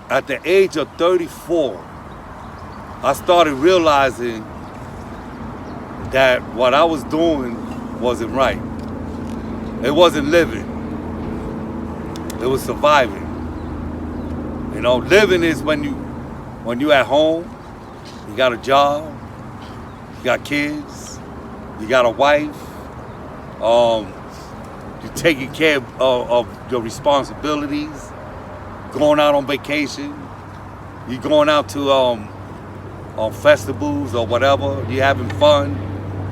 at the age of 34, I started realizing that what I was doing wasn't right. It wasn't living. It was surviving. You know, living is when you at home, you got a job, you got kids, you got a wife, you're taking care of your responsibilities, going out on vacation, you're going out to on festivals or whatever, you having fun.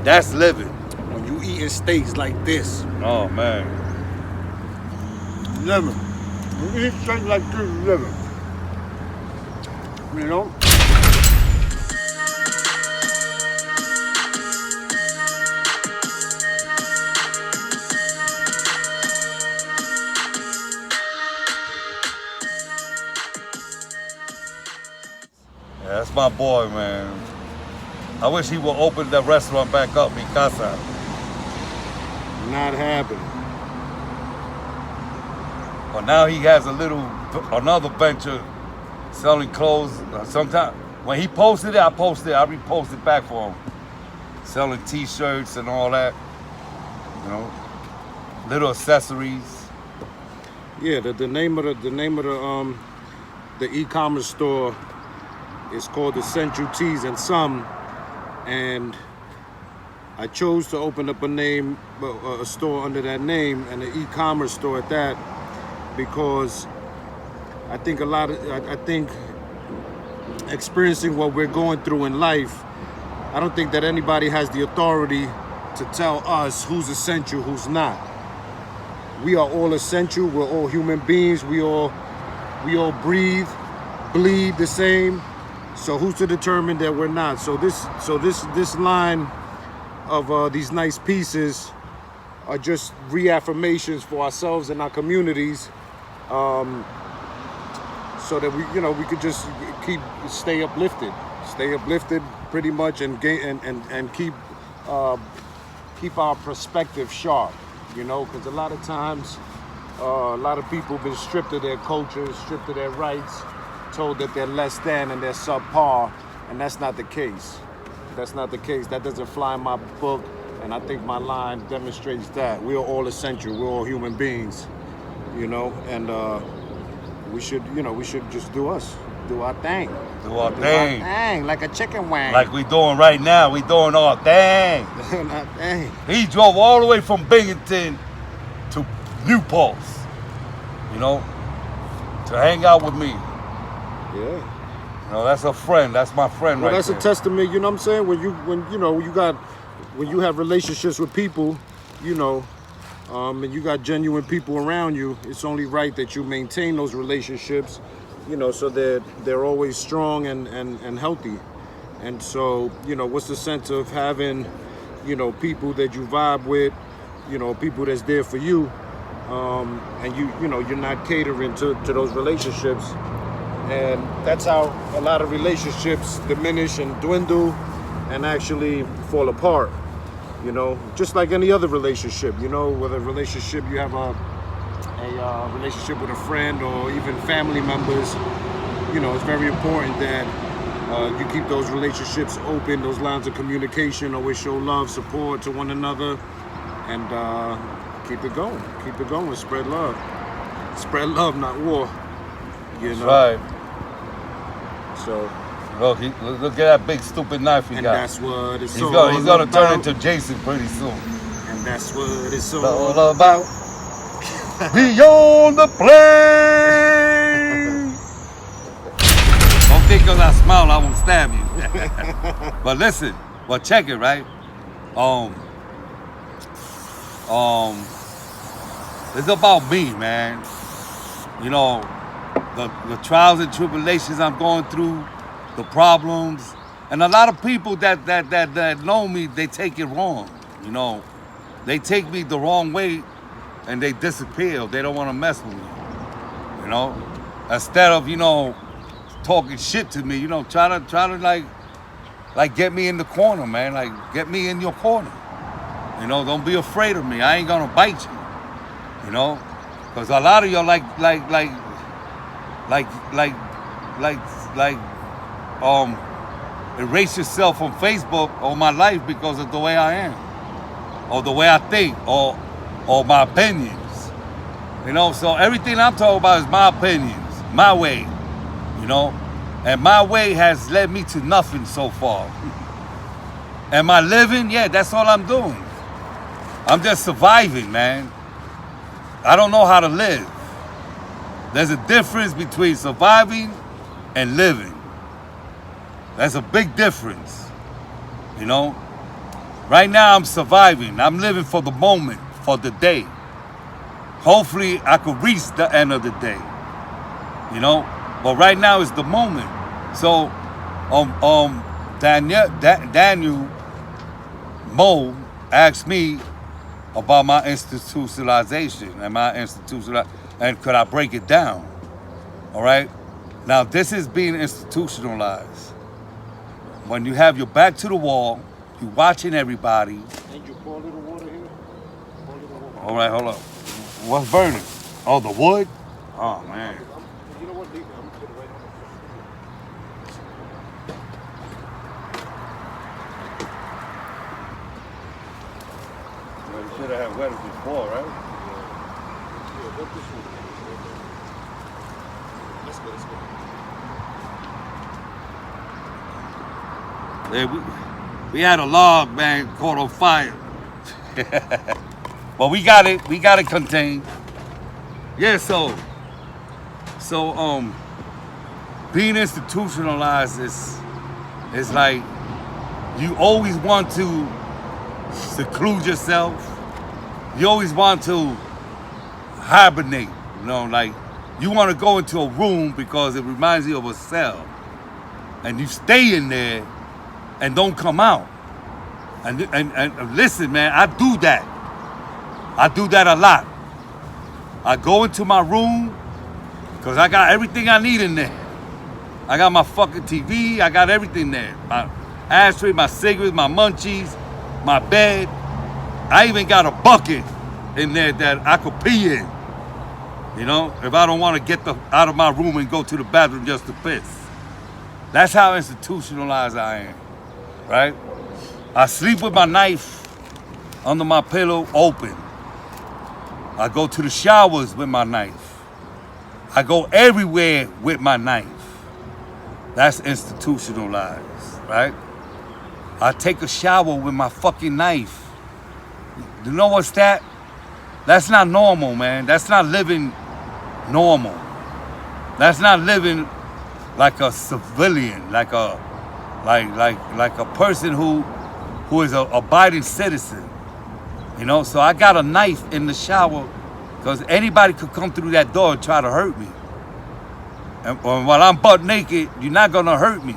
That's living. When you eating steaks like this, Oh man. living. You eat steaks like this, living. You know? Yeah, that's my boy, man. I wish he would open the restaurant back up, mi casa. Not happening. But now he has another venture selling clothes. Sometimes when he posted it, I reposted back for him. Selling t-shirts and all that. You know, little accessories. Yeah, the name of the e-commerce store is called Essential Teas and Some, and I chose to open up a store under that name, and an e-commerce store at that, because I think experiencing what we're going through in life, I don't think that anybody has the authority to tell us who's essential, who's not. We are all essential. We're all human beings. We all breathe, bleed the same. So who's to determine that we're not? So this line of these nice pieces are just reaffirmations for ourselves and our communities, so that we could just stay uplifted pretty much, and keep our perspective sharp, because a lot of times a lot of people have been stripped of their culture, stripped of their rights, told that they're less than and they're subpar, and that's not the case. That doesn't fly in my book, and I think my line demonstrates that. We are all essential. We're all human beings, and we should just do us. Do our thing. Do our thing. Like a chicken wing. Like we doing right now. We doing our thing. Doing our thing. He drove all the way from Binghamton to Newports, to hang out with me. Yeah. That's a friend. That's my friend right there. That's a testament, you know what I'm saying? When you have relationships with people, and you got genuine people around you, it's only right that you maintain those relationships, so that they're always strong and healthy. And so, what's the sense of having, people that you vibe with, people that's there for you, and you're not catering to those relationships. And that's how a lot of relationships diminish and dwindle and actually fall apart, just like any other relationship, whether relationship you have a relationship with a friend or even family members, it's very important that you keep those relationships open, those lines of communication, always show love, support to one another, and keep it going, spread love, not war. That's right. So look at that big stupid knife he got. And that's what it's he's all he's gonna about. turn into Jason pretty soon. And that's what it's all about. Beyond the plane. Don't think because I smile I won't stab you. But listen, check it, right? It's about me, man. The trials and tribulations I'm going through, the problems, and a lot of people that know me, they take it wrong. They take me the wrong way, and they disappear. They don't want to mess with me. Instead of talking shit to me, try to like get me in the corner, man. Like get me in your corner. Don't be afraid of me. I ain't gonna bite you. Because a lot of y'all like erase yourself from Facebook or my life because of the way I am, or the way I think, or my opinions. You know, so everything I'm talking about is my opinions, my way. You know, and my way has led me to nothing so far. Am I living? Yeah, that's all I'm doing. I'm just surviving, man. I don't know how to live. There's a difference between surviving and living. That's a big difference. You know? Right now I'm surviving. I'm living for the moment, for the day. Hopefully I could reach the end of the day. You know? But right now is the moment. So Daniel Mo asked me about my institutionalization and could I break it down? All right? Now, this is being institutionalized. When you have your back to the wall, you're watching everybody. And you pour a little water here? Pour a little water. All right, hold up. What's burning? Oh, the wood? Oh, man. You know what? I'm going to put it right on You should have wet it before, right? Yeah, wet this one. Let's go, let's go. Yeah, we had a log, man, caught on fire. But we got it contained. Yeah, so being institutionalized is like you always want to seclude yourself. You always want to hibernate, you know, like you want to go into a room because it reminds you of a cell. And you stay in there and don't come out. And listen, man, I do that. I do that a lot. I go into my room because I got everything I need in there. I got my fucking TV, I got everything there. My ashtray, my cigarettes, my munchies, my bed. I even got a bucket in there that I could pee in. You know, if I don't want to get out of my room and go to the bathroom just to piss. That's how institutionalized I am, right? I sleep with my knife under my pillow open. I go to the showers with my knife. I go everywhere with my knife. That's institutionalized, right? I take a shower with my fucking knife. You know what's that? That's not normal, man. That's not living normal. That's not living like a civilian, like a person who is an abiding citizen. You know, so I got a knife in the shower because anybody could come through that door and try to hurt me. And while I'm butt naked, you're not gonna hurt me.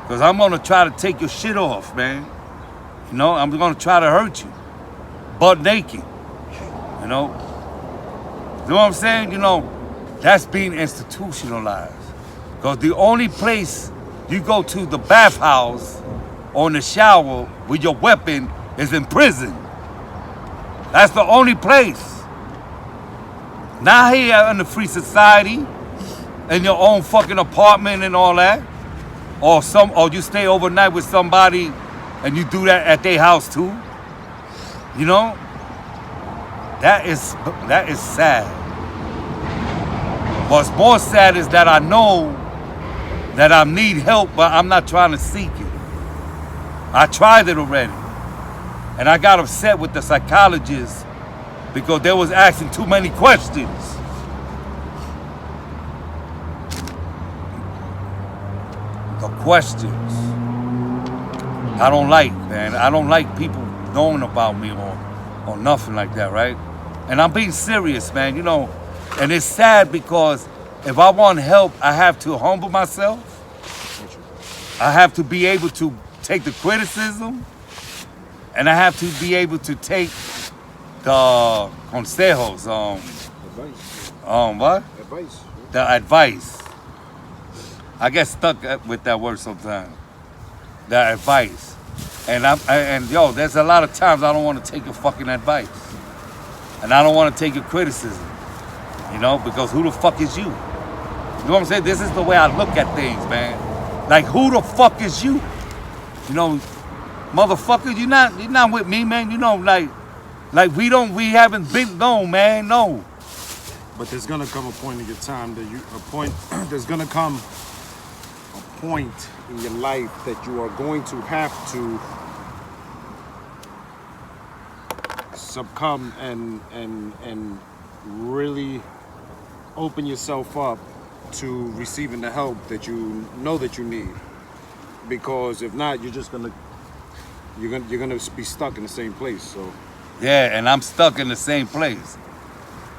Because I'm gonna try to take your shit off, man. You know, I'm gonna try to hurt you. Butt naked. You know? You know what I'm saying? You know, that's being institutionalized. Because the only place you go to the bathhouse or in the shower with your weapon is in prison. That's the only place. Not here in the free society, in your own fucking apartment and all that. Or you stay overnight with somebody and you do that at their house too. You know? That is sad. What's more sad is that I know that I need help, but I'm not trying to seek it. I tried it already. And I got upset with the psychologist because they was asking too many questions. The questions. I don't like, man. I don't like people knowing about me or nothing like that, right? And I'm being serious, man, you know. And it's sad because if I want help, I have to humble myself. I have to be able to take the criticism. And I have to be able to take the consejos, Advice. What? Advice. The advice. I get stuck with that word sometimes. The advice. And yo, there's a lot of times I don't want to take your fucking advice. And I don't want to take your criticism. You know, because who the fuck is you? You know what I'm saying? This is the way I look at things, man. Like, who the fuck is you? You know, motherfucker, you're not with me, man. You know, like we haven't been, no, man, no. But there's gonna come a point in your time there's gonna come a point in your life that you are going to have to succumb and really open yourself up to receiving the help that you know that you need. Because if not, you're gonna be stuck in the same place. So yeah, and I'm stuck in the same place.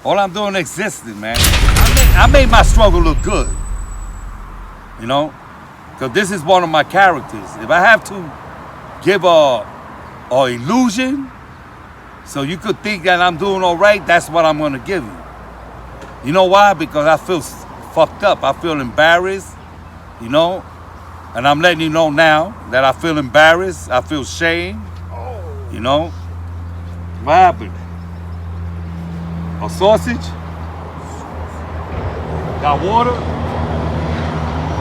All I'm doing is existing, man. I made my struggle look good. You know? Because this is one of my characters. If I have to give a illusion so you could think that I'm doing all right, that's what I'm going to give you. You know why? Because I feel fucked up. I feel embarrassed, you know? And I'm letting you know now that I feel embarrassed. I feel shame, you know? What happened? A sausage? Got water?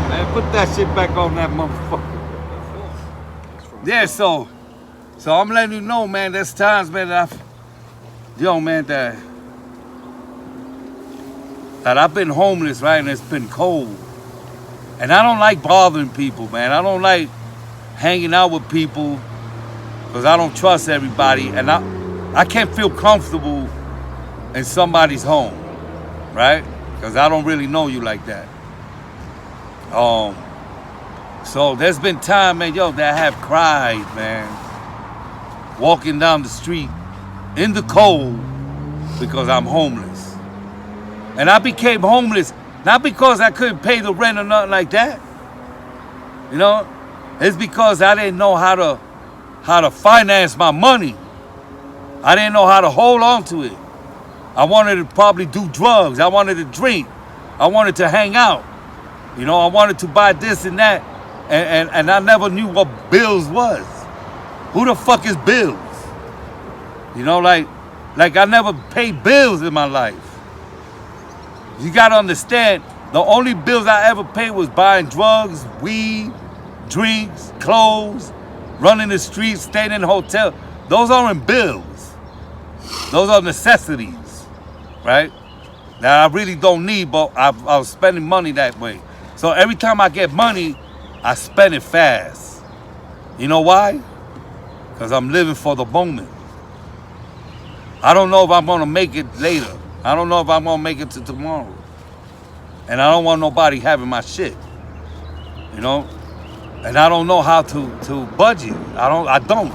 Man, put that shit back on that motherfucker. Yeah, so I'm letting you know, man, there's times, man, that I've been homeless, right, and it's been cold. And I don't like bothering people, man. I don't like hanging out with people because I don't trust everybody. And I can't feel comfortable in somebody's home, right? Because I don't really know you like that. So there's been time, man, that I have cried, man, walking down the street in the cold because I'm homeless. And I became homeless not because I couldn't pay the rent or nothing like that. You know, it's because I didn't know how to finance my money. I didn't know how to hold on to it. I wanted to probably do drugs. I wanted to drink. I wanted to hang out. You know, I wanted to buy this and that. And I never knew what bills was. Who the fuck is bills? You know, like I never paid bills in my life. You gotta understand, the only bills I ever paid was buying drugs, weed, drinks, clothes, running the streets, staying in a hotel. Those aren't bills. Those are necessities, right? That I really don't need, but I was spending money that way. So every time I get money, I spend it fast. You know why? Because I'm living for the moment. I don't know if I'm gonna make it later. I don't know if I'm gonna make it to tomorrow. And I don't want nobody having my shit. You know? And I don't know how to budget. I don't.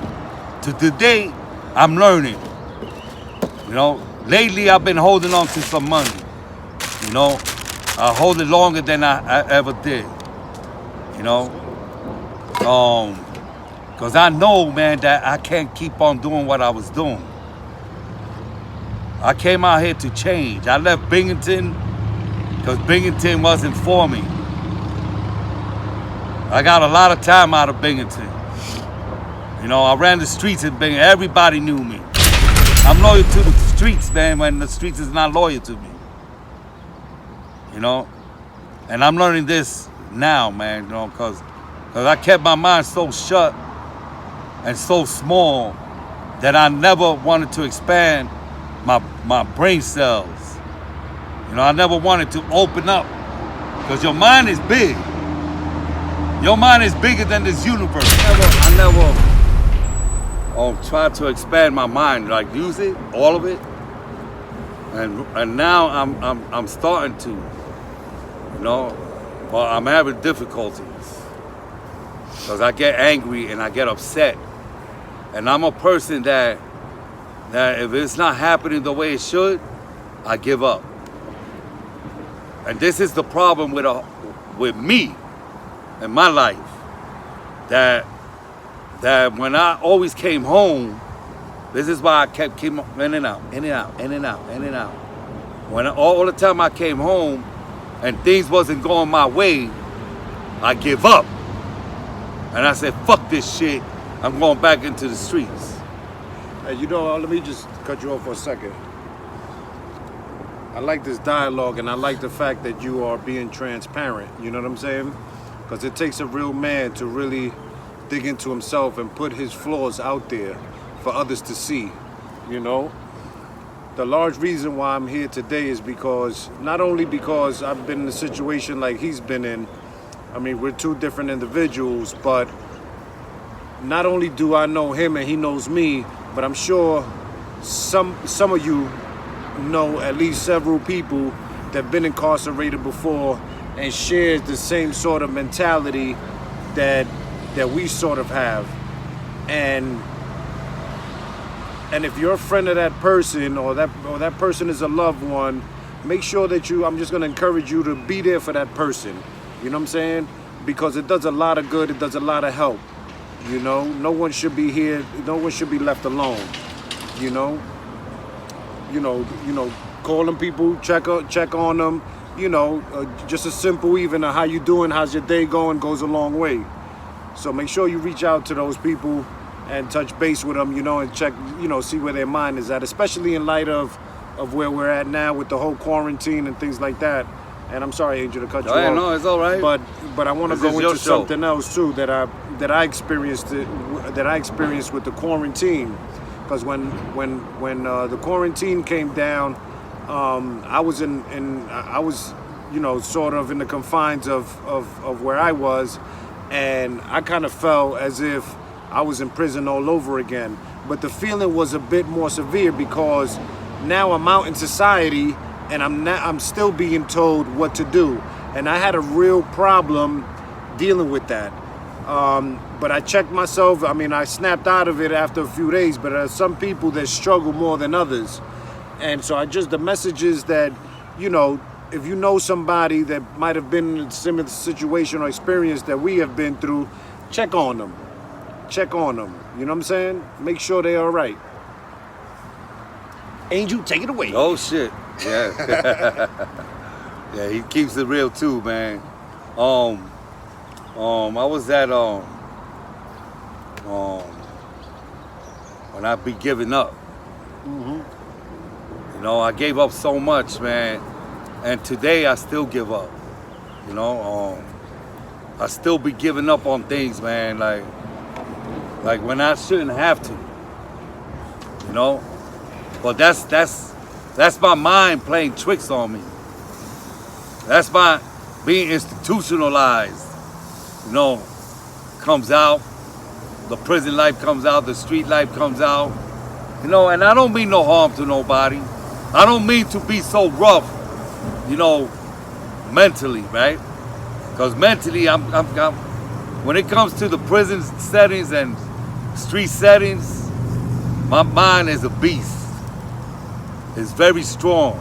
To today, I'm learning. You know? Lately, I've been holding on to some money. You know? I hold it longer than I ever did. You know? Because I know, man, that I can't keep on doing what I was doing. I came out here to change. I left Binghamton because Binghamton wasn't for me. I got a lot of time out of Binghamton. You know, I ran the streets in Binghamton. Everybody knew me. I'm loyal to the streets, man, when the streets is not loyal to me. You know? And I'm learning this now, man, you know, because I kept my mind so shut and so small that I never wanted to expand my brain cells. You know, I never wanted to open up because your mind is big. Your mind is bigger than this universe. I never tried to expand my mind, like use it, all of it. And now I'm starting to, you know, but I'm having difficulties because I get angry and I get upset. And I'm a person that if it's not happening the way it should, I give up. And this is the problem with me in my life. That when I always came home, this is why I came in and out, in and out, in and out, in and out. When all the time I came home and things wasn't going my way, I give up. And I said, fuck this shit. I'm going back into the streets. Hey, you know, let me just cut you off for a second. I like this dialogue, and I like the fact that you are being transparent. You know what I'm saying? Because it takes a real man to really dig into himself and put his flaws out there for others to see. You know? The large reason why I'm here today is because, not only because I've been in a situation like he's been in, I mean, we're two different individuals, but not only do I know him and he knows me, but I'm sure some of you know at least several people that have been incarcerated before and shares the same sort of mentality that we sort of have. And if you're a friend of that person, or that person is a loved one, make sure that I'm just gonna encourage you to be there for that person. You know what I'm saying? Because it does a lot of good, it does a lot of help. You know, no one should be here, no one should be left alone. You know, calling people, check on them. You know, just a simple even how you doing, how's your day going, goes a long way. So make sure you reach out to those people and touch base with them, you know, and check, you know, see where their mind is at, especially in light of where we're at now with the whole quarantine and things like that. And I'm sorry, Angel, to cut you off. No, it's all right. But I want to go into something else too that I experienced with the quarantine, because when the quarantine came down, I was you know, sort of in the confines of where I was, and I kind of felt as if I was in prison all over again. But the feeling was a bit more severe because now I'm out in society and I'm still being told what to do. And I had a real problem dealing with that. But I checked myself. I mean, I snapped out of it after a few days, but there are some people that struggle more than others. And so the message is that, you know, if you know somebody that might have been in a similar situation or experience that we have been through, check on them. Check on them. You know what I'm saying? Make sure they're all right. Angel, take it away. Oh shit. Yeah. Yeah, he keeps it real too, man. I was at when I be giving up. Mm-hmm. You know, I gave up so much, man. And today I still give up. You know, I still be giving up on things, man, like when I shouldn't have to. You know? But that's my mind playing tricks on me. That's my being institutionalized. You know, comes out, the prison life comes out, the street life comes out. You know, and I don't mean no harm to nobody. I don't mean to be so rough, you know, mentally, right? Because mentally, I'm when it comes to the prison settings and street settings, my mind is a beast. It's very strong,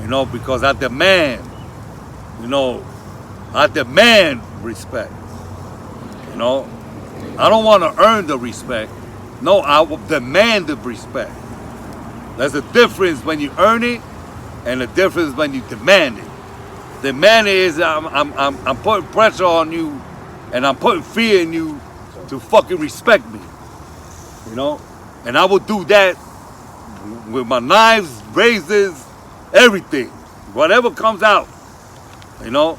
you know, because I demand respect, you know. I don't want to earn the respect. No, I will demand the respect. There's a difference when you earn it and a difference when you demand it. Demand is I'm putting pressure on you and I'm putting fear in you to fucking respect me, you know. And I will do that with my knives, razors, everything, whatever comes out, you know.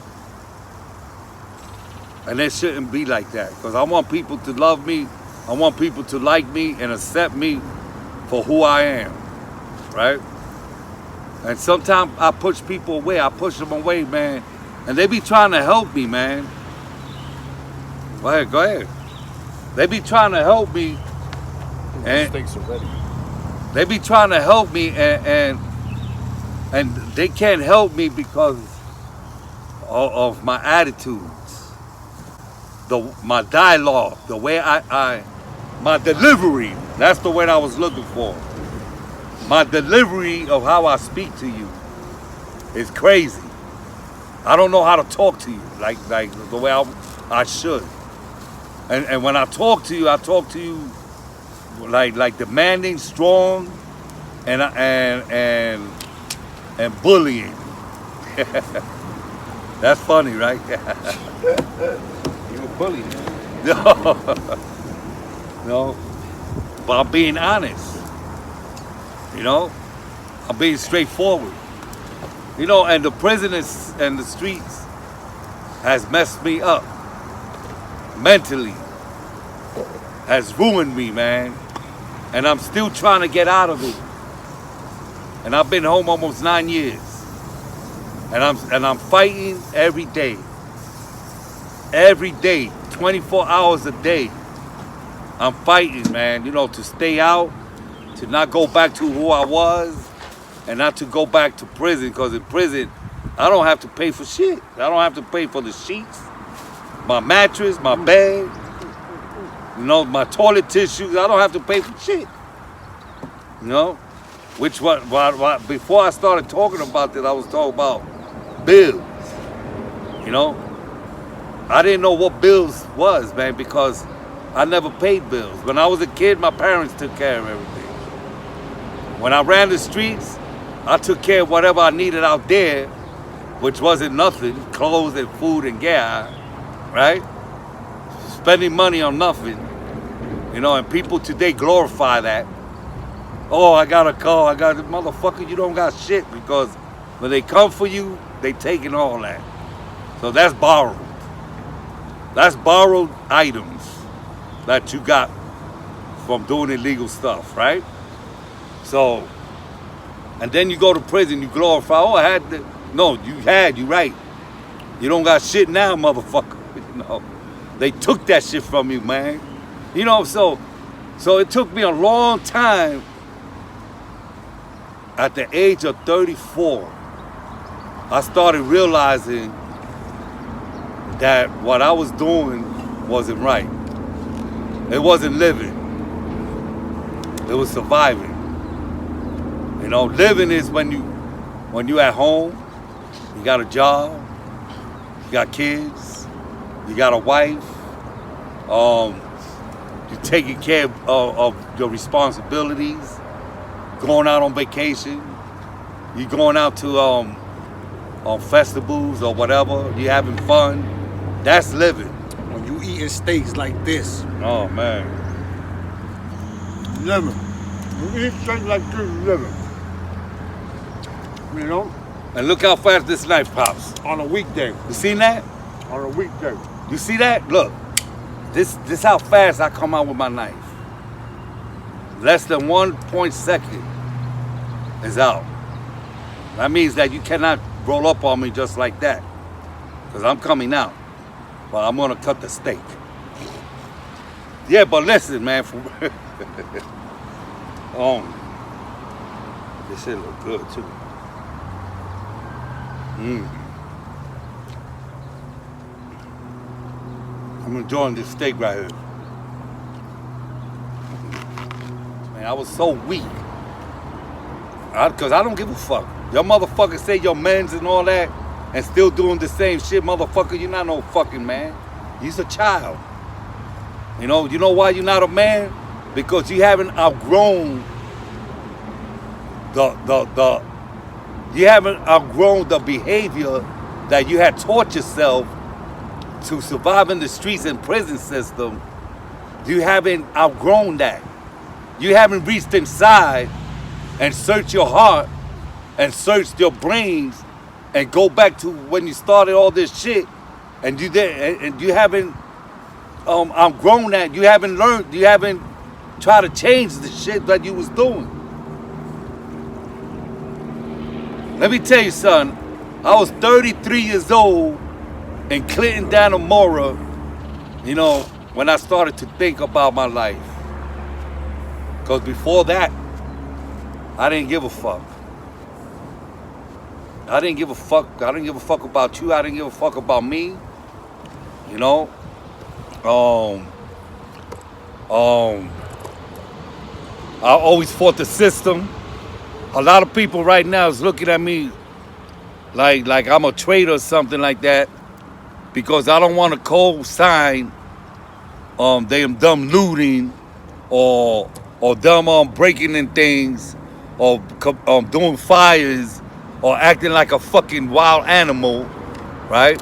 And it shouldn't be like that, because I want people to love me. I want people to like me and accept me for who I am, right? And sometimes I push people away. I push them away, man. And they be trying to help me, man. Go ahead. They be trying to help me. And mistakes already. They be trying to help me, and they can't help me because of my attitudes, my dialogue, the way my delivery. That's the word I was looking for. My delivery of how I speak to you is crazy. I don't know how to talk to you like the way I should. And when I talk to you like demanding, strong, and bullying. That's funny, right? You're a bully, man. No, but I'm being honest. You know, I'm being straightforward. You know, and the prison and the streets has messed me up mentally, has ruined me, man. And I'm still trying to get out of it. And I've been home almost 9 years. And I'm fighting every day. Every day, 24 hours a day. I'm fighting, man, you know, to stay out, to not go back to who I was, and not to go back to prison, because in prison, I don't have to pay for shit. I don't have to pay for the sheets, my mattress, my bed, you know, my toilet tissues. I don't have to pay for shit. You know? Which before I started talking about this, I was talking about bills. You know? I didn't know what bills was, man, because I never paid bills. When I was a kid, my parents took care of everything. When I ran the streets, I took care of whatever I needed out there, which wasn't nothing, clothes and food and gas, right? Spending money on nothing, you know, and people today glorify that. Oh, I got a car, motherfucker, you don't got shit, because when they come for you, they taking all that. So that's borrowed. That's borrowed items that you got from doing illegal stuff, right? So, and then you go to prison, you glorify, oh, I had the, no, you right. You don't got shit now, motherfucker. You know, they took that shit from you, man. You know, so it took me a long time. At the age of 34, I started realizing that what I was doing wasn't right. It wasn't living. It was surviving. You know, living is when you at home, you got a job, you got kids, you got a wife, you're taking care of your responsibilities, going out on vacation, you're going out to on festivals or whatever, you're having fun. That's living. When you eating steaks like this. Oh, man. Living. You eat steaks like this, living. You know? And look how fast this knife pops. On a weekday. You seen that? On a weekday. You see that? Look. This how fast I come out with my knife. Less than 1 second is out. That means that you cannot roll up on me just like that. Because I'm coming out. But I'm going to cut the steak. Yeah, but listen, man. This shit look good, too. I'm enjoying this steak right here. Man, I was so weak. Because I don't give a fuck. Your motherfuckers say your mans and all that and still doing the same shit, motherfucker. You're not no fucking man. You're a child. You know why you're not a man? Because you haven't outgrown you haven't outgrown the behavior that you had taught yourself to survive in the streets and prison system. You haven't outgrown that. You haven't reached inside and searched your heart and searched your brains and go back to when you started all this shit, and you haven't outgrown that. You haven't learned. You haven't tried to change the shit that you was doing. Let me tell you, son. I was 33 years old in Clinton, Dannemora, you know, when I started to think about my life. Because before that, I didn't give a fuck. I didn't give a fuck. I didn't give a fuck about you. I didn't give a fuck about me. You know? I always fought the system. A lot of people right now is looking at me like I'm a traitor or something like that, because I don't want to co-sign them dumb looting or dumb breaking in things or doing fires or acting like a fucking wild animal, right?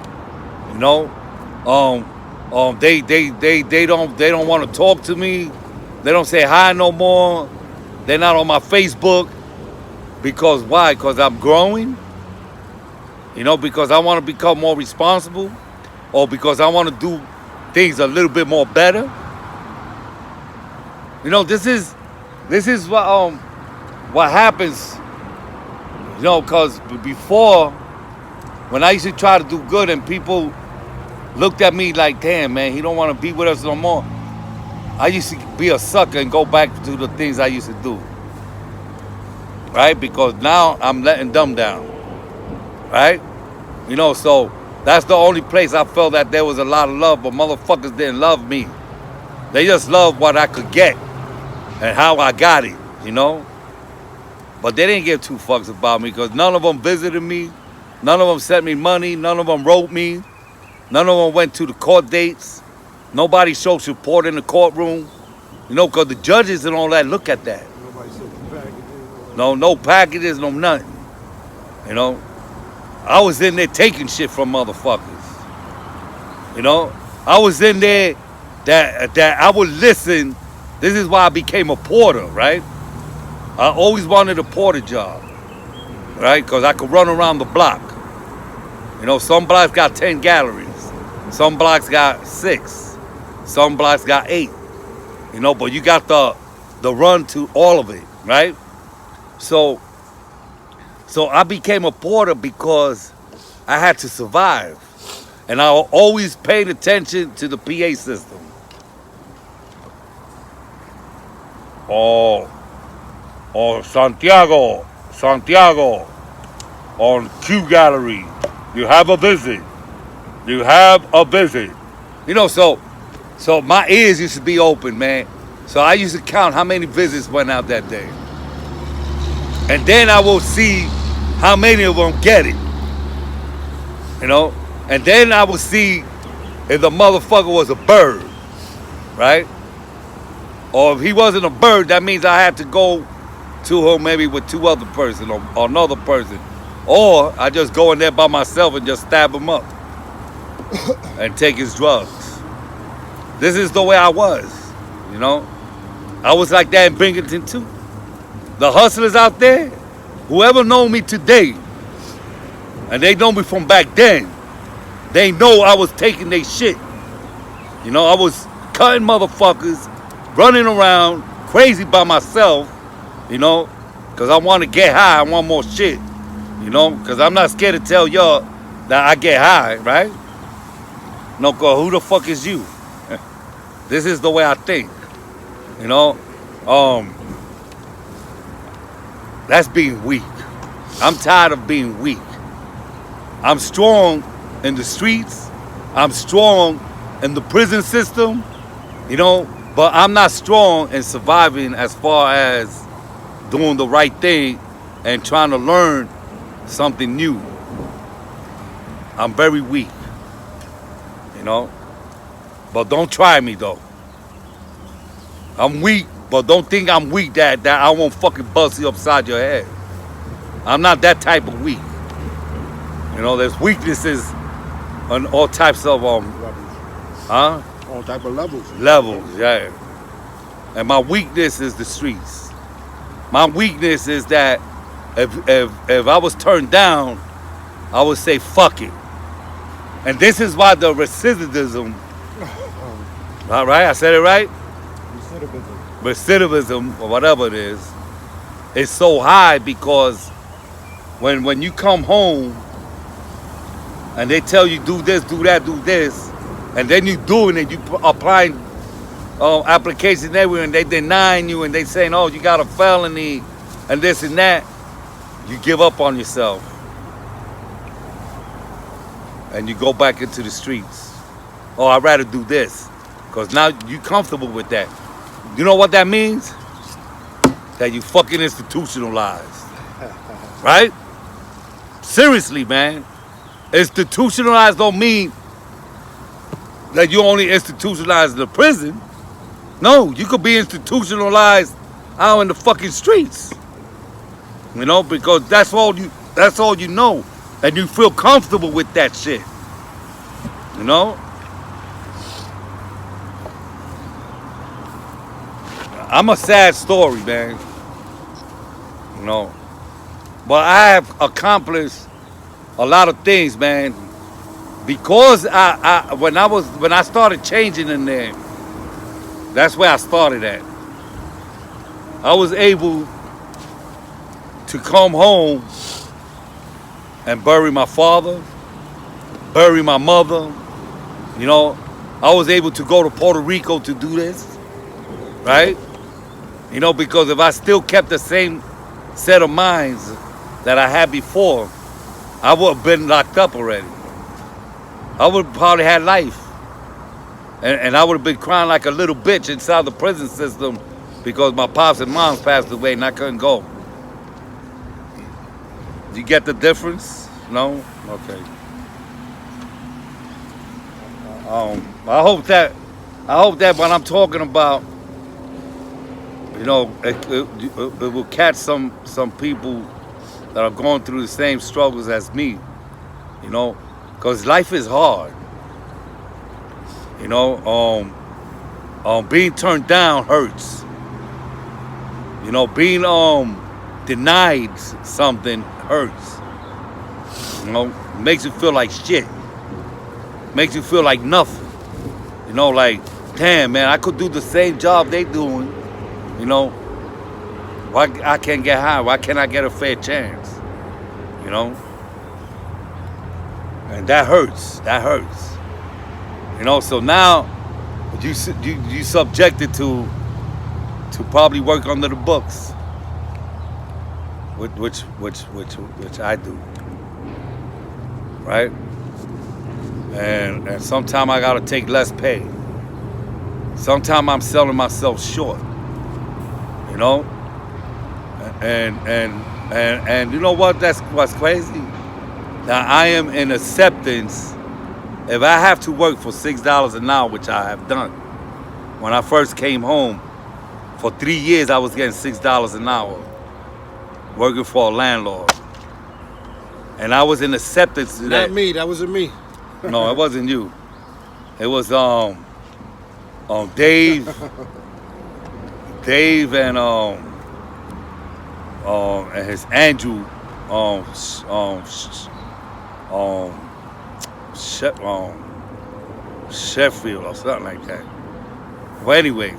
You know, they don't want to talk to me. They don't say hi no more. They're not on my Facebook. Because why? Because I'm growing? You know, because I want to become more responsible, or because I want to do things a little bit more better. You know, this is what happens. You know, because before, when I used to try to do good and people looked at me like, damn, man, he don't want to be with us no more, I used to be a sucker and go back to the things I used to do. Right? Because now I'm letting them down. Right? You know, so that's the only place I felt that there was a lot of love, but motherfuckers didn't love me. They just loved what I could get and how I got it, you know? But they didn't give two fucks about me because none of them visited me. None of them sent me money. None of them wrote me. None of them went to the court dates. Nobody showed support in the courtroom. You know, because the judges and all that look at that. Nobody sent you packages. No packages, no nothing. You know? I was in there taking shit from motherfuckers. You know? I was in there that I would listen. This is why I became a porter, right? I always wanted a porter job, right? Because I could run around the block. You know, some blocks got 10 galleries. Some blocks got 6. Some blocks got 8. You know, but you got the run to all of it, right? So I became a porter because I had to survive. And I always paid attention to the PA system. Oh, Santiago, on Q Gallery, you have a visit. You know, so my ears used to be open, man. So I used to count how many visits went out that day. And then I will see how many of them get it. You know? And then I will see if the motherfucker was a bird, right? Or if he wasn't a bird, that means I had to go to him maybe with 2 other person or another person. Or I just go in there by myself and just stab him up and take his drugs. This is the way I was, you know? I was like that in Binghamton too. The hustlers out there, whoever know me today, and they know me from back then, they know I was taking their shit. You know, I was cutting motherfuckers, running around crazy by myself, you know, because I want to get high. I want more shit, you know, because I'm not scared to tell y'all that I get high, right? No, cause who the fuck is you? This is the way I think, you know. That's being weak. I'm tired of being weak. I'm strong in the streets. I'm strong in the prison system, you know, but I'm not strong in surviving as far as doing the right thing and trying to learn something new. I'm very weak, you know, but don't try me though. I'm weak, but don't think I'm weak that I won't fucking bust you upside your head. I'm not that type of weak. You know, there's weaknesses on all types of Levels. huh? All type of levels. Levels, yeah. And my weakness is the streets. My weakness is that if I was turned down, I would say fuck it. And this is why the recidivism, all right, I said it right? Recidivism, or whatever it is so high because when you come home and they tell you do this, do that, do this, and then you doing it, you applying applications everywhere, and they denying you, and they saying, oh, you got a felony, and this and that, you give up on yourself. And you go back into the streets. Oh, I'd rather do this. Because now you comfortable with that. You know what that means? That you fucking institutionalized. Right? Seriously, man. Institutionalized don't mean that you only institutionalized in the prison. No, you could be institutionalized out in the fucking streets. You know, because that's all you know. And you feel comfortable with that shit. You know? I'm a sad story, man. You know. But I have accomplished a lot of things, man. Because when I started changing in there, that's where I started at. I was able to come home and bury my father, bury my mother. You know, I was able to go to Puerto Rico to do this, right? You know, because if I still kept the same set of minds that I had before, I would have been locked up already. I would have probably had life. And I would have been crying like a little bitch inside the prison system because my pops and moms passed away and I couldn't go. You get the difference? No? Okay. I hope that what I'm talking about, you know, it will catch some people that are going through the same struggles as me, you know, because life is hard. You know, being turned down hurts. You know, being denied something hurts. You know, makes you feel like shit. Makes you feel like nothing. You know, like, damn, man, I could do the same job they doing. You know, why I can't get high? Why can't I get a fair chance? You know, and that hurts. That hurts. You know, so now you subjected to probably work under the books, which I do, right? And sometimes I gotta take less pay. Sometimes I'm selling myself short. You know, and you know what? That's what's crazy. Now I am in acceptance. If I have to work for $6 an hour, which I have done, when I first came home, for 3 years I was getting $6 an hour, working for a landlord. And I was in acceptance to that. Not me, that wasn't me. No, it wasn't you. It was Dave and his Andrew Sheffield or something like that. Well, anyway,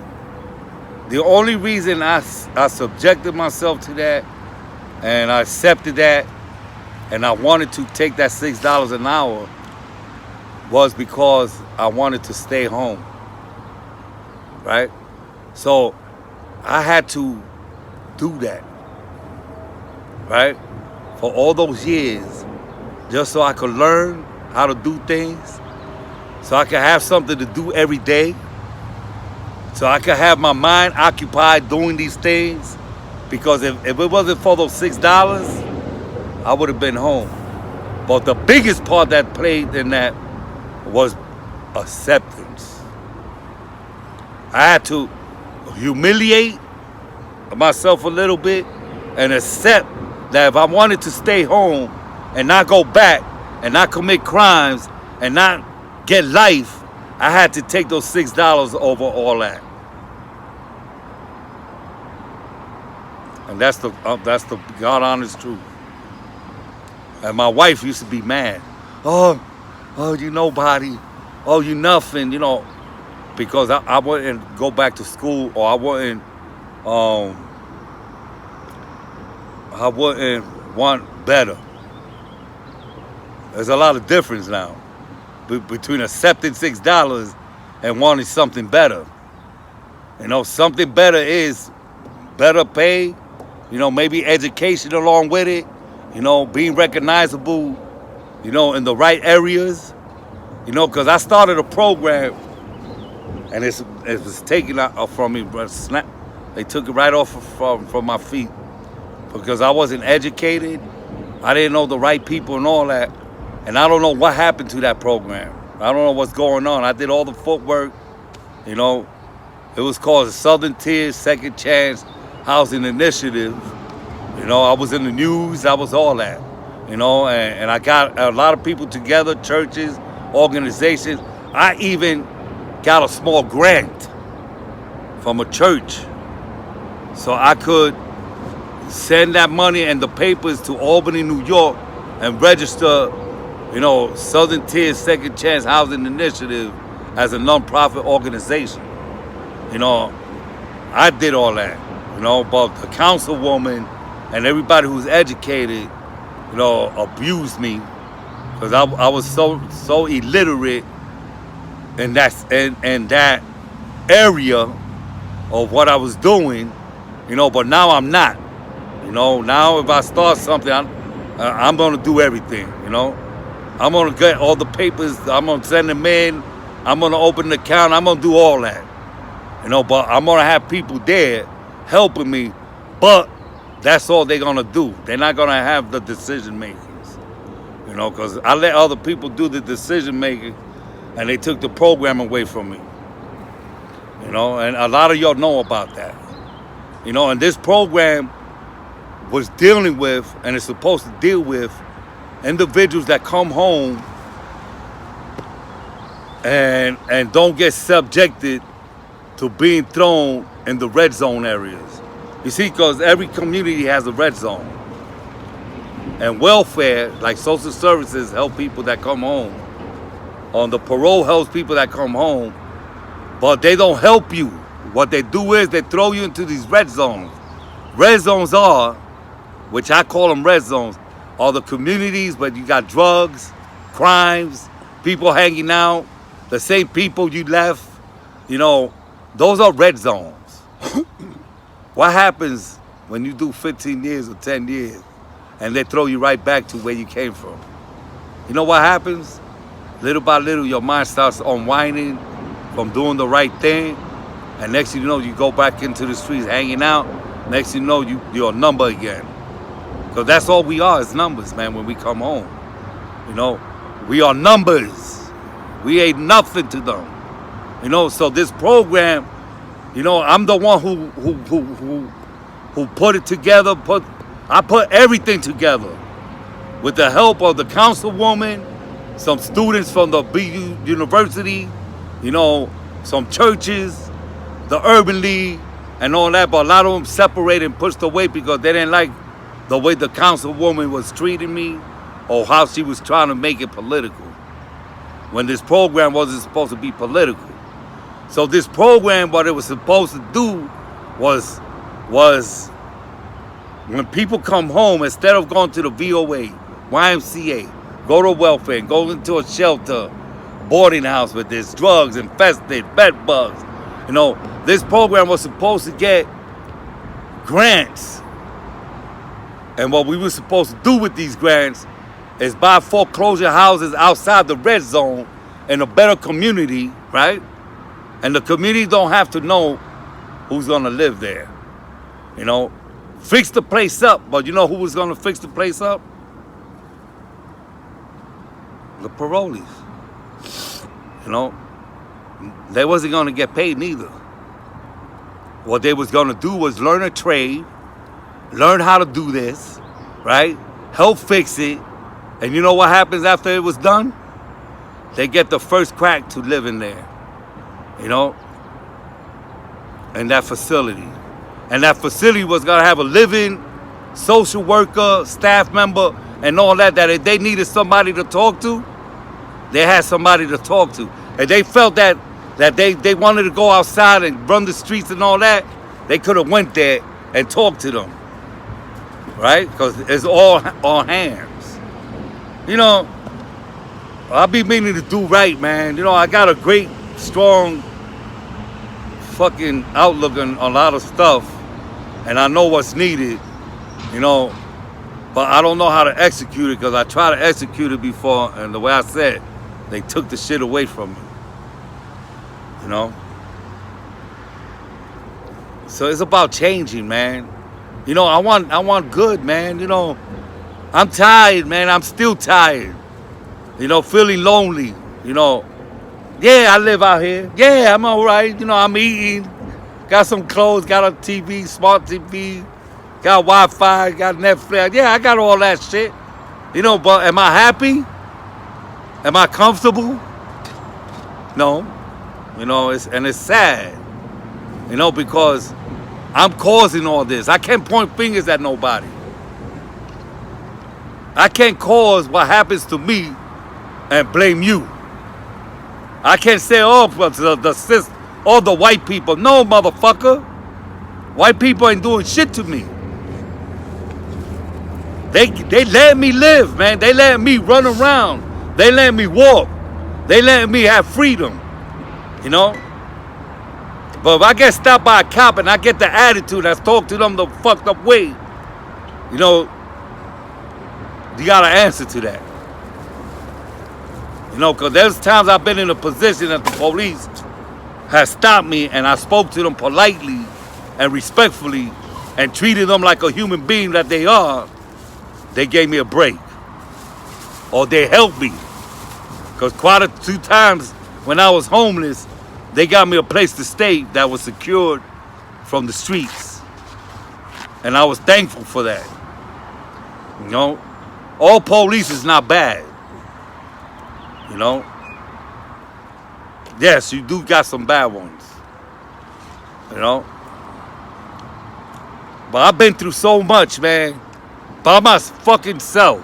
the only reason I subjected myself to that and I accepted that and I wanted to take that $6 an hour was because I wanted to stay home, right? So I had to do that, right? For all those years, just so I could learn how to do things, so I could have something to do every day, so I could have my mind occupied doing these things, because if it wasn't for those $6, I would have been home. But the biggest part that played in that was acceptance. I had to humiliate myself a little bit and accept that if I wanted to stay home and not go back and not commit crimes and not get life, I had to take those $6 over all that. And that's the God honest truth. And my wife used to be mad. Oh, you nobody. Oh, you nothing, you know, because I wouldn't go back to school, or I wouldn't want better. There's a lot of difference now between accepting $6 and wanting something better. You know, something better is better pay, you know, maybe education along with it, you know, being recognizable, you know, in the right areas, you know, because I started a program and it was taken out from me, but they took it right off from my feet because I wasn't educated. I didn't know the right people and all that. And I don't know what happened to that program. I don't know what's going on. I did all the footwork, you know. It was called the Southern Tier Second Chance Housing Initiative. You know, I was in the news, I was all that, you know, and I got a lot of people together, churches, organizations. I even got a small grant from a church so I could send that money and the papers to Albany, New York, and register, Southern Tier Second Chance Housing Initiative as a nonprofit organization. I did all that, but the councilwoman and everybody who's educated, abused me because I was so illiterate in that area of what I was doing, but now I'm not. Now if I start something, I'm going to do everything, I'm going to get all the papers, I'm going to send them in, I'm going to open an account, I'm going to do all that. But I'm going to have people there helping me, but that's all they're going to do. They're not going to have the decision makers, because I let other people do the decision making, and they took the program away from me, and a lot of y'all know about that, and this program was dealing with, and is supposed to deal with, individuals that come home and don't get subjected to being thrown in the red zone areas. You see, because every community has a red zone. And welfare, like social services, help people that come home. On the parole helps people that come home, but they don't help you. What they do is they throw you into these red zones. Red zones are, which I call them red zones, are the communities where you got drugs, crimes, people hanging out, the same people you left, those are red zones. What happens when you do 15 years or 10 years and they throw you right back to where you came from? You know what happens? Little by little, your mind starts unwinding from doing the right thing, and next thing you know, you go back into the streets hanging out. Next thing you know, you're a number again. Because that's all we are, is numbers, man, when we come home. We are numbers. We ain't nothing to them. So this program, I'm the one who put it together. I put everything together with the help of the councilwoman, some students from the BU University, some churches, the Urban League, and all that. But a lot of them separated and pushed away because they didn't like the way the councilwoman was treating me or how she was trying to make it political, when this program wasn't supposed to be political. So this program, what it was supposed to do was when people come home, instead of going to the VOA, YMCA, go to welfare, go into a shelter, boarding house with this drugs, infested, bed bugs, this program was supposed to get grants. And what we were supposed to do with these grants is buy foreclosure houses outside the red zone in a better community, right? And the community don't have to know who's gonna live there. Fix the place up, but you know who was gonna fix the place up? The parolees. They wasn't gonna get paid neither. What they was gonna do was learn a trade, learn how to do this, right? Help fix it. And you know what happens after it was done? They get the first crack to live in there, in that facility. And that facility was gonna have a living social worker, staff member, and all that if they needed somebody to talk to, they had somebody to talk to. And they felt that they wanted to go outside and run the streets and all that, they could have went there and talked to them, right? Because it's all hands. I be meaning to do right, man. I got a great, strong fucking outlook on a lot of stuff, and I know what's needed, but I don't know how to execute it because I tried to execute it before, and the way I said, they took the shit away from me, So it's about changing, man. I want good, man. I'm tired, man. I'm still tired. Feeling lonely. Yeah, I live out here. Yeah, I'm all right. I'm eating. Got some clothes, got a TV, smart TV, got Wi-Fi, got Netflix. Yeah, I got all that shit. But am I happy? Am I comfortable? No. It's sad. Because I'm causing all this. I can't point fingers at nobody. I can't cause what happens to me and blame you. I can't say, oh, all the white people. No, motherfucker. White people ain't doing shit to me. They let me live, man. They let me run around. They let me walk. They let me have freedom. You know? But if I get stopped by a cop and I get the attitude, I talk to them the fucked up way, you know, you gotta answer to that. You know, because there's times I've been in a position that the police has stopped me and I spoke to them politely and respectfully and treated them like a human being that they are. They gave me a break. Or they helped me. Because quite a few times when I was homeless, they got me a place to stay that was secured from the streets. And I was thankful for that. You know? All police is not bad. You know? Yes, you do got some bad ones. You know? But I've been through so much, man. By my fucking self.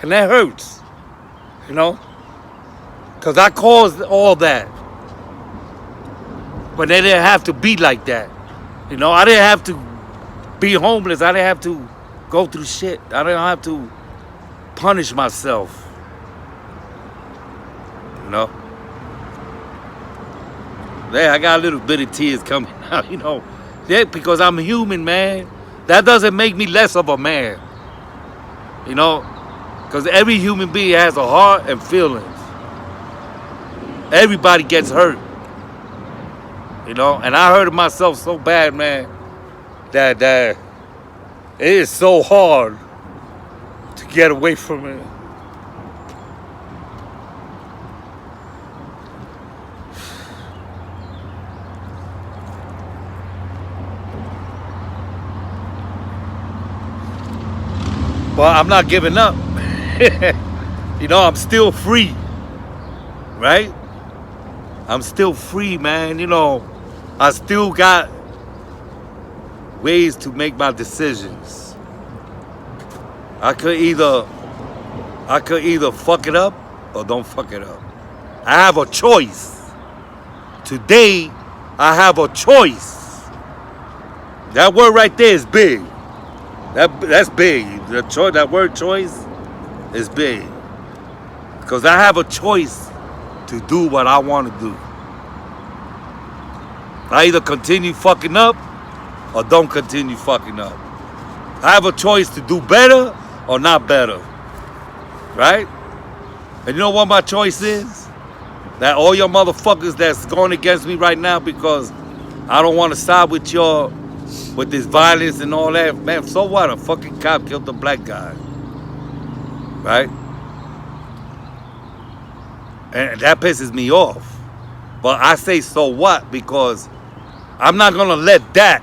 And that hurts. You know? Because I caused all that. But they didn't have to be like that. You know, I didn't have to be homeless. I didn't have to go through shit. I didn't have to punish myself. You know? Yeah, I got a little bit of tears coming out, you know. Yeah, because I'm human, man. That doesn't make me less of a man. You know? Because every human being has a heart and feelings. Everybody gets hurt. You know? And I hurted myself so bad, man, that it is so hard to get away from it. But I'm not giving up. You know, I'm still free. Right? I'm still free, man. You know, I still got ways to make my decisions. I could either fuck it up or don't fuck it up. I have a choice. Today, I have a choice. That word right there is big. That's big. That word choice is big. Because I have a choice to do what I want to do. I either continue fucking up or don't continue fucking up. I have a choice to do better or not better. Right? And you know what my choice is? That all your motherfuckers that's going against me right now because I don't want to side with y'all with this violence and all that. Man, so what? A fucking cop killed a black guy. Right? And that pisses me off. But I say so what? Because I'm not going to let that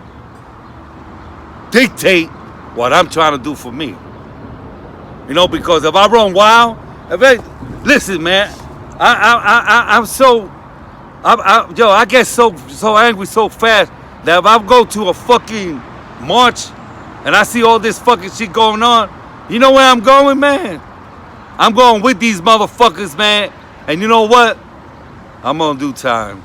dictate what I'm trying to do for me. You know, because if I run wild, listen, man, I get so angry so fast that if I go to a fucking march and I see all this fucking shit going on, you know where I'm going, man? I'm going with these motherfuckers, man. And you know what? I'm gonna do time.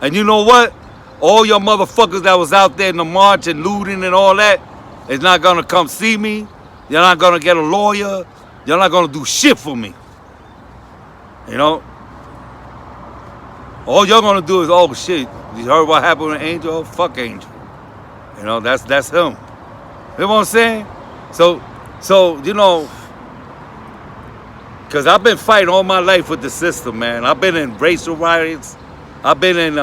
And you know what? All your motherfuckers that was out there in the march and looting and all that is not gonna come see me. You're not gonna get a lawyer. You're not gonna do shit for me. You know? All you're gonna do is, oh shit, you heard what happened with Angel? Oh, fuck Angel. You know, that's him. You know what I'm saying? So you know, because I've been fighting all my life with the system, man. I've been in racial riots. I've been in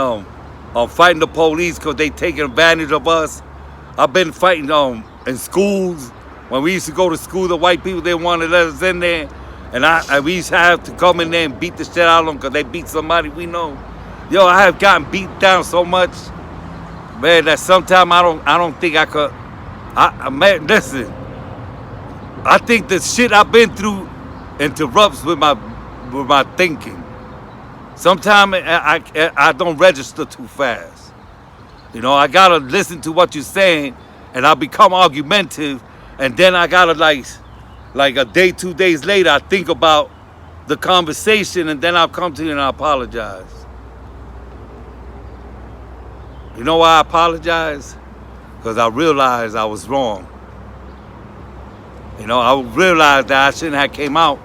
fighting the police because they taking advantage of us. I've been fighting in schools. When we used to go to school, the white people, they wanted to let us in there. And we used to have to come in there and beat the shit out of them because they beat somebody we know. Yo, I have gotten beat down so much, man, that sometimes I don't think I could. Man, listen. I think the shit I've been through interrupts with my thinking. Sometimes I don't register too fast. You know, I gotta listen to what you're saying, and I become argumentative, and then I gotta like a day, 2 days later, I think about the conversation, and then I'll come to you and I apologize. You know why I apologize? Because I realized I was wrong. You know, I realized that I shouldn't have came out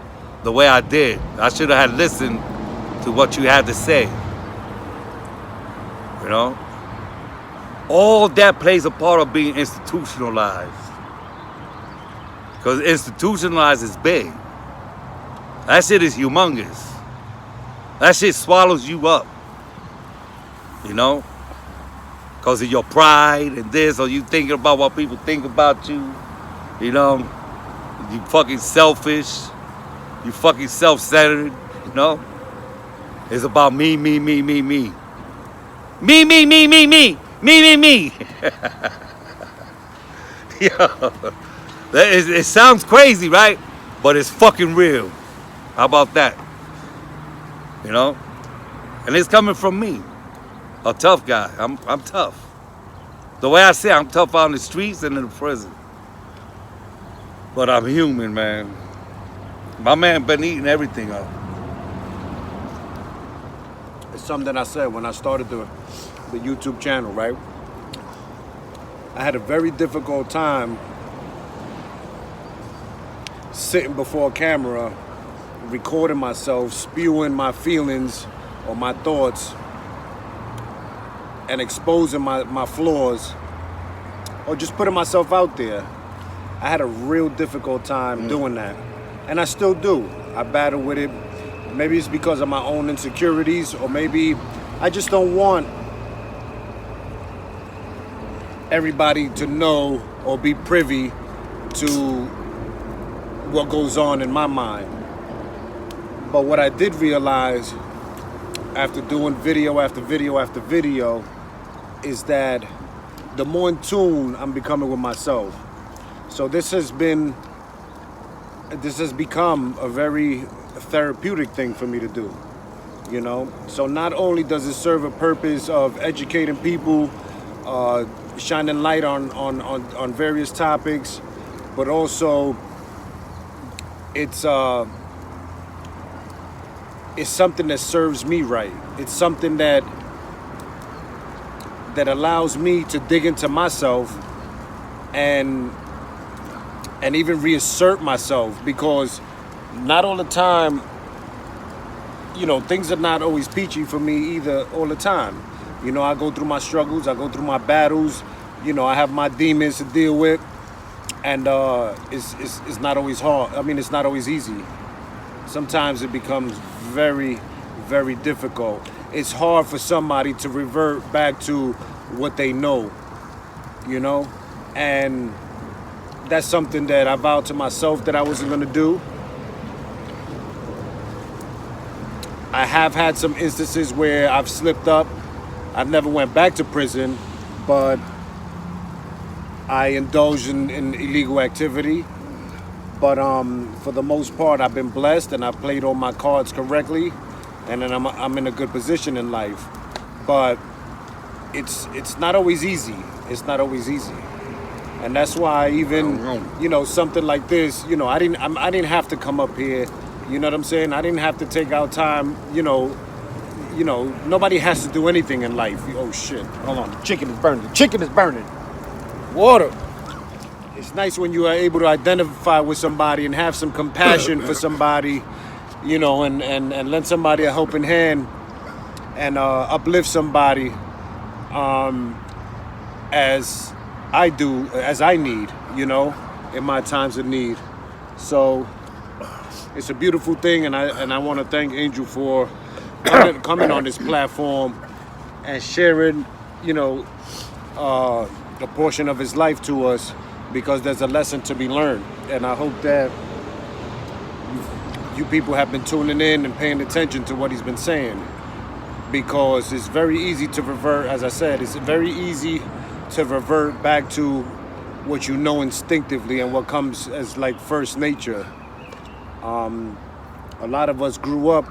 the way I did. I should have had listened to what you had to say. You know? All that plays a part of being institutionalized. Because institutionalized is big. That shit is humongous. That shit swallows you up. You know? Because of your pride and this, or you thinking about what people think about you. You know? You fucking selfish. You fucking self-centered. You know? It's about me, me, me, me, me. Me, me, me, me, me. Me, me, me. Yo. It sounds crazy, right? But it's fucking real. How about that? You know? And it's coming from me. A tough guy. I'm tough. The way I say I'm tough out in the streets and in the prison. But I'm human, man. My man been eating everything up. It's something I said when I started the YouTube channel, right? I had a very difficult time sitting before a camera, recording myself, spewing my feelings or my thoughts, and exposing my flaws, or just putting myself out there. I had a real difficult time doing that. And I still do. I battle with it. Maybe it's because of my own insecurities, or maybe I just don't want everybody to know or be privy to what goes on in my mind. But what I did realize after doing video after video after video is that the more in tune I'm becoming with myself. So this has become a very therapeutic thing for me to do, you know? So not only does it serve a purpose of educating people, shining light on various topics, but also it's something that serves me right. It's something that allows me to dig into myself and even reassert myself, because not all the time, you know, things are not always peachy for me either all the time. You know, I go through my struggles, I go through my battles, you know, I have my demons to deal with, and it's not always hard. I mean, it's not always easy. Sometimes it becomes very, very difficult. It's hard for somebody to revert back to what they know, you know? And that's something that I vowed to myself that I wasn't gonna do. I have had some instances where I've slipped up. I've never went back to prison, but I indulged in illegal activity. But for the most part, I've been blessed and I've played all my cards correctly, and then I'm in a good position in life. But it's not always easy. It's not always easy. And that's why even, you know, something like this, you know, I didn't have to come up here. You know what I'm saying? I didn't have to take out time, you know, nobody has to do anything in life. Oh shit, hold on, the chicken is burning. The chicken is burning. Water. It's nice when you are able to identify with somebody and have some compassion for somebody, you know, and lend somebody a helping hand and uplift somebody as I do, as I need, you know, in my times of need. So it's a beautiful thing, and I want to thank Angel for coming on this platform and sharing, you know, a portion of his life to us, because there's a lesson to be learned. And I hope that you people have been tuning in and paying attention to what he's been saying, because it's very easy to revert, as I said, it's very easy to revert back to what you know instinctively and what comes as like first nature. A lot of us grew up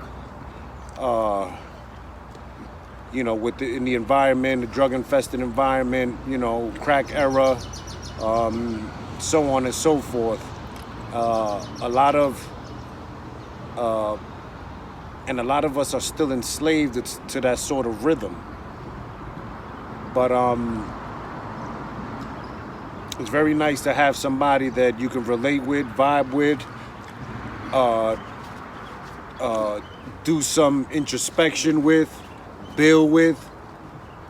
you know, in the environment, the drug-infested environment, you know, crack era, so on and so forth. A lot of us are still enslaved to that sort of rhythm. But it's very nice to have somebody that you can relate with, vibe with, do some introspection with, build with,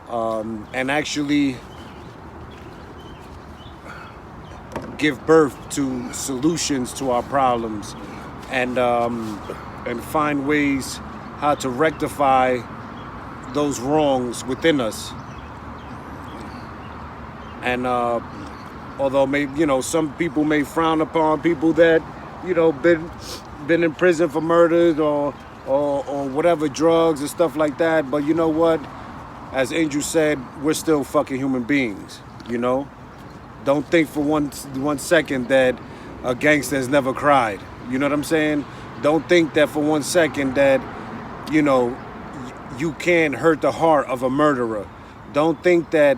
and actually give birth to solutions to our problems, and find ways how to rectify those wrongs within us. And although some people may frown upon people that been in prison for murders or whatever, drugs and stuff like that, but you know what? As Angel said, we're still fucking human beings. Don't think for one second that a gangster has never cried. You know what I'm saying? Don't think that for 1 second that you can't hurt the heart of a murderer. Don't think that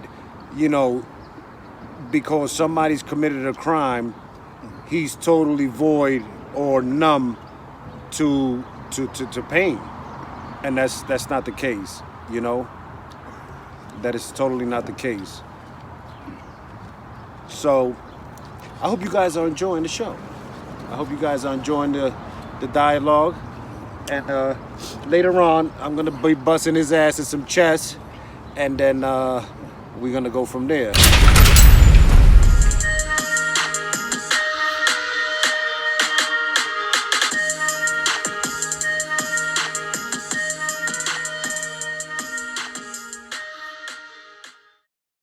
because somebody's committed a crime, he's totally void or numb to pain. And that's not the case, That is totally not the case. So I hope you guys are enjoying the show. I hope you guys are enjoying the dialogue. And later on, I'm gonna be busting his ass in some chess, and then we're gonna go from there.